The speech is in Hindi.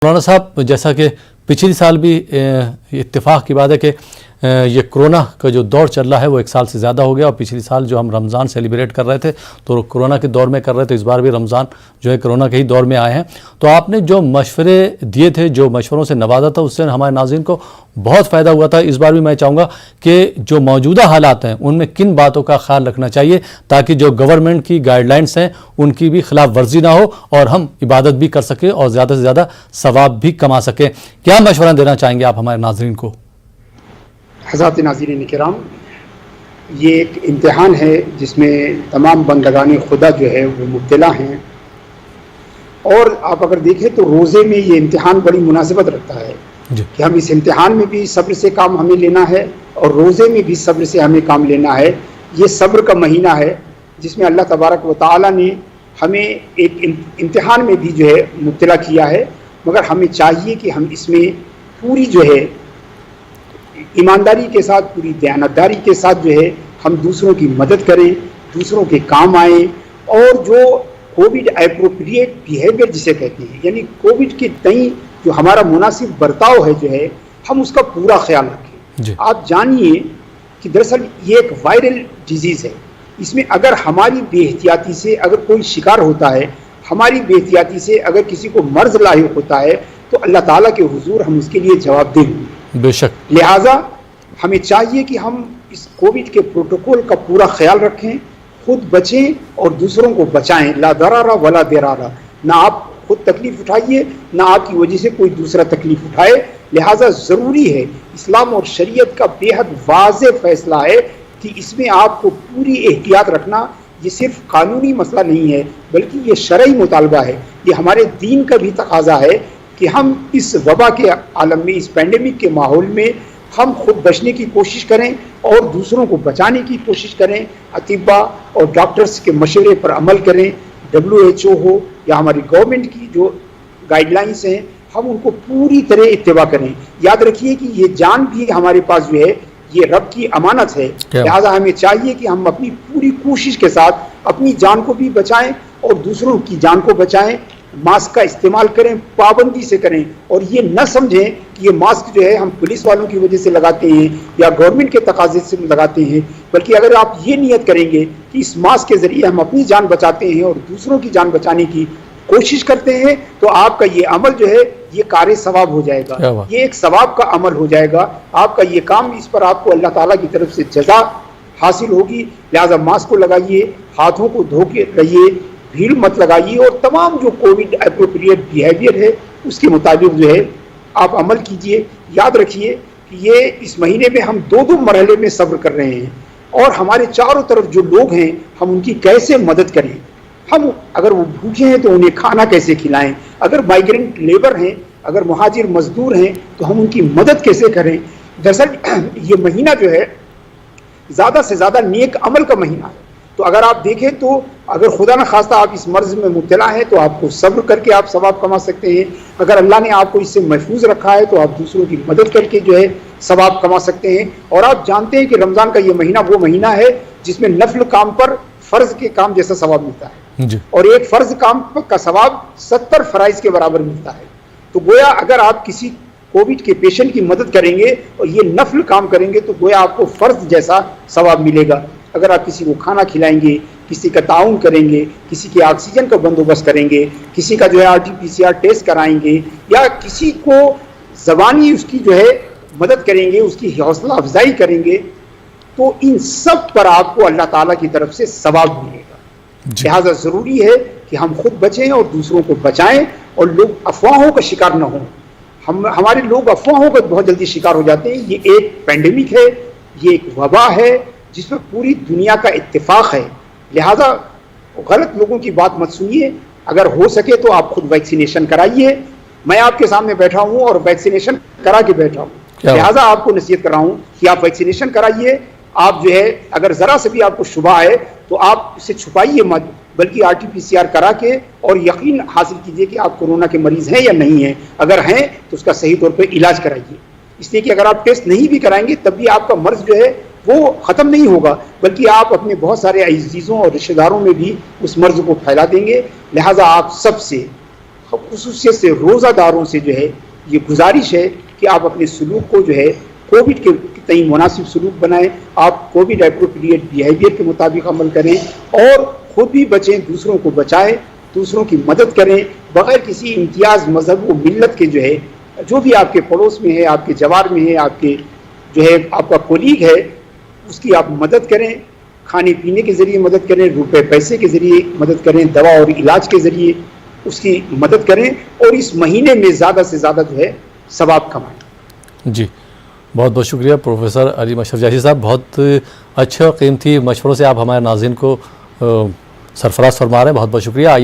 मौलाना साहब, जैसा कि पिछले साल भी इत्तेफाक की बात है कि ये कोरोना का जो दौर चल रहा है वो एक साल से ज़्यादा हो गया और पिछले साल जो हम रमज़ान सेलिब्रेट कर रहे थे तो कोरोना के दौर में कर रहे थे, इस बार भी रमज़ान जो है कोरोना के ही दौर में आए हैं। तो आपने जो मशवरे दिए थे, जो मशवरों से नवाजा था, उससे हमारे नाज़रीन को बहुत फ़ायदा हुआ था। इस बार भी मैं चाहूँगा कि जो मौजूदा हालात हैं उनमें किन बातों का ख्याल रखना चाहिए ताकि जो गवर्नमेंट की गाइडलाइंस हैं उनकी भी खिलाफ वर्जी ना हो और हम इबादत भी कर सकें और ज़्यादा से ज़्यादा सवाब भी कमा सकें। क्या मशवरा देना चाहेंगे आप हमारे नाज़रीन को? हज़रात नाज़रीन किराम, ये एक इम्तिहान है जिसमें तमाम बंदगान खुदा जो है वो मुब्तला हैं और आप अगर देखें तो रोज़े में ये इम्तिहान बड़ी मुनासिबत रखता है कि हम इस इम्तिहान में भी सब्र से काम हमें लेना है और रोज़े में भी सब्र से हमें काम लेना है। ये सब्र का महीना है जिसमें अल्लाह तबारक व तआला ने हमें एक इम्तिहान में भी जो है मुब्तला किया है, मगर हमें चाहिए कि हम इसमें पूरी जो है ईमानदारी के साथ, पूरी दयानतदारी के साथ जो है हम दूसरों की मदद करें, दूसरों के काम आए और जो कोविड एप्रोप्रिएट बिहेवियर जिसे कहते हैं, यानी कोविड के तई जो हमारा मुनासिब बर्ताव है जो है हम उसका पूरा ख्याल रखें। आप जानिए कि दरअसल ये एक वायरल डिजीज़ है। इसमें अगर हमारी बेहतियाती से अगर कोई शिकार होता है, हमारी बेहतियाती से अगर किसी को मर्ज लाहिक होता है तो अल्लाह ताला के हुजूर हम उसके लिए जवाबदेह होंगे। बेशक। लिहाजा हमें चाहिए कि हम इस कोविड के प्रोटोकॉल का पूरा ख्याल रखें, खुद बचें और दूसरों को बचाएं। ला दरारा वला दरारा, ना आप खुद तकलीफ उठाइए ना आपकी वजह से कोई दूसरा तकलीफ उठाए। लिहाजा ज़रूरी है, इस्लाम और शरीयत का बेहद वाज़ेह फैसला है कि इसमें आपको पूरी एहतियात रखना। ये सिर्फ कानूनी मसला नहीं है बल्कि ये शरई मुतालबा है, ये हमारे दीन का भी तकाजा है कि हम इस वबा के आलम में, इस पेंडेमिक के माहौल में हम खुद बचने की कोशिश करें और दूसरों को बचाने की कोशिश करें। अतिबा और डॉक्टर्स के मशवरे पर अमल करें। WHO हो या हमारी गवर्नमेंट की जो गाइडलाइंस हैं हम उनको पूरी तरह इत्तिबा करें। याद रखिए कि ये जान भी हमारे पास जो है ये रब की अमानत है, लिहाजा हमें चाहिए कि हम अपनी पूरी कोशिश के साथ अपनी जान को भी बचाएं और दूसरों की जान को बचाएं। मास्क का इस्तेमाल करें, पाबंदी से करें और ये न समझें कि ये मास्क जो है हम पुलिस वालों की वजह से लगाते हैं या गवर्नमेंट के तकाजे से लगाते हैं, बल्कि अगर आप ये नियत करेंगे कि इस मास्क के ज़रिए हम अपनी जान बचाते हैं और दूसरों की जान बचाने की कोशिश करते हैं तो आपका ये अमल जो है ये कार्य सवाब हो जाएगा, ये एक सवाब का अमल हो जाएगा। आपका ये काम, इस पर आपको अल्लाह ताला की तरफ से जज़ा हासिल होगी। लिहाजा मास्क को लगाइए, हाथों को धो के रहिए, भीड़ मत लगाइए और तमाम जो कोविड एप्रोप्रिएट बिहेवियर है उसके मुताबिक जो है आप अमल कीजिए। याद रखिए कि ये इस महीने में हम दो मरहले में सब्र कर रहे हैं और हमारे चारों तरफ जो लोग हैं हम उनकी कैसे मदद करें। हम अगर वो भूखे हैं तो उन्हें खाना कैसे खिलाएं, अगर माइग्रेंट लेबर हैं, अगर मुहाजिर मजदूर हैं तो हम उनकी मदद कैसे करें। दरअसल ये महीना जो है ज़्यादा से ज़्यादा नेक अमल का महीना है। तो अगर आप देखें तो अगर खुदा न खास्ता आप इस मर्ज में मुब्तला हैं तो आपको सब्र करके आप सवाब कमा सकते हैं। अगर अल्लाह ने आपको इससे महफूज रखा है तो आप दूसरों की मदद करके जो है सवाब कमा सकते हैं। और आप जानते हैं कि रमज़ान का ये महीना वो महीना है जिसमें नफल काम पर फ़र्ज के काम जैसा सवाब मिलता है और एक फ़र्ज काम का सवाब 70 फ़राइज़ के बराबर मिलता है। तो गोया अगर आप किसी कोविड के पेशेंट की मदद करेंगे और ये नफल काम करेंगे तो गोया आपको फ़र्ज जैसा सवाब मिलेगा। अगर आप किसी को खाना खिलाएंगे, किसी का ताउन करेंगे, किसी के ऑक्सीजन का बंदोबस्त करेंगे, किसी का जो है RT-PCR टेस्ट कराएंगे या किसी को ज़बानी उसकी जो है मदद करेंगे, उसकी हौसला अफजाई करेंगे, तो इन सब पर आपको अल्लाह ताला की तरफ से सवाब मिलेगा। लिहाजा ज़रूरी है कि हम खुद बचें और दूसरों को बचाएं और लोग अफवाहों का शिकार न हों। हमारे लोग अफवाहों का बहुत जल्दी शिकार हो जाते हैं। ये एक पेंडेमिक है, ये एक वबा है जिसमें पूरी दुनिया का इत्तेफाक है। लिहाजा गलत लोगों की बात मत सुनिए। अगर हो सके तो आप खुद वैक्सीनेशन कराइए। मैं आपके सामने बैठा हूं और वैक्सीनेशन करा के बैठा हूं, लिहाजा आपको नसीहत कर रहा हूं कि आप वैक्सीनेशन कराइए। आप जो है अगर ज़रा से भी आपको शुबा है तो आप इसे छुपाइए मत, बल्कि RT-PCR करा के और यकीन हासिल कीजिए कि आप कोरोना के मरीज़ हैं या नहीं हैं। अगर हैं तो उसका सही तौर पर इलाज कराइए, इसलिए कि अगर आप टेस्ट नहीं भी कराएंगे तब भी आपका मर्ज जो है वो ख़त्म नहीं होगा, बल्कि आप अपने बहुत सारे अजीज़ों और रिश्तेदारों में भी उस मर्ज़ को फैला देंगे। लिहाजा आप सबसे खुसूसियत से रोज़ादारों से जो है ये गुजारिश है कि आप अपने सलूक को जो है कोविड के तई मुनासिब सलूक बनाएं, आप कोविड एप्रोप्रिएट बिहेवियर के मुताबिक अमल करें और खुद भी बचें, दूसरों को बचाएं, दूसरों की मदद करें बगैर किसी इम्तियाज़ मजहब व मिल्लत के। जो है जो भी आपके पड़ोस में है, आपके जवार में है, आपके जो है आपका कोलीग है, उसकी आप मदद करें, खाने पीने के ज़रिए मदद करें, रुपए पैसे के ज़रिए मदद करें, दवा और इलाज के ज़रिए उसकी मदद करें और इस महीने में ज़्यादा से ज़्यादा जो है सवाब कमाएं। जी, बहुत बहुत शुक्रिया प्रोफेसर अली मशरफ जैसी साहब। बहुत अच्छे और कीमती मशवरों से आप हमारे नाज़रीन को सरफराज फरमा रहे हैं। बहुत बहुत शुक्रिया।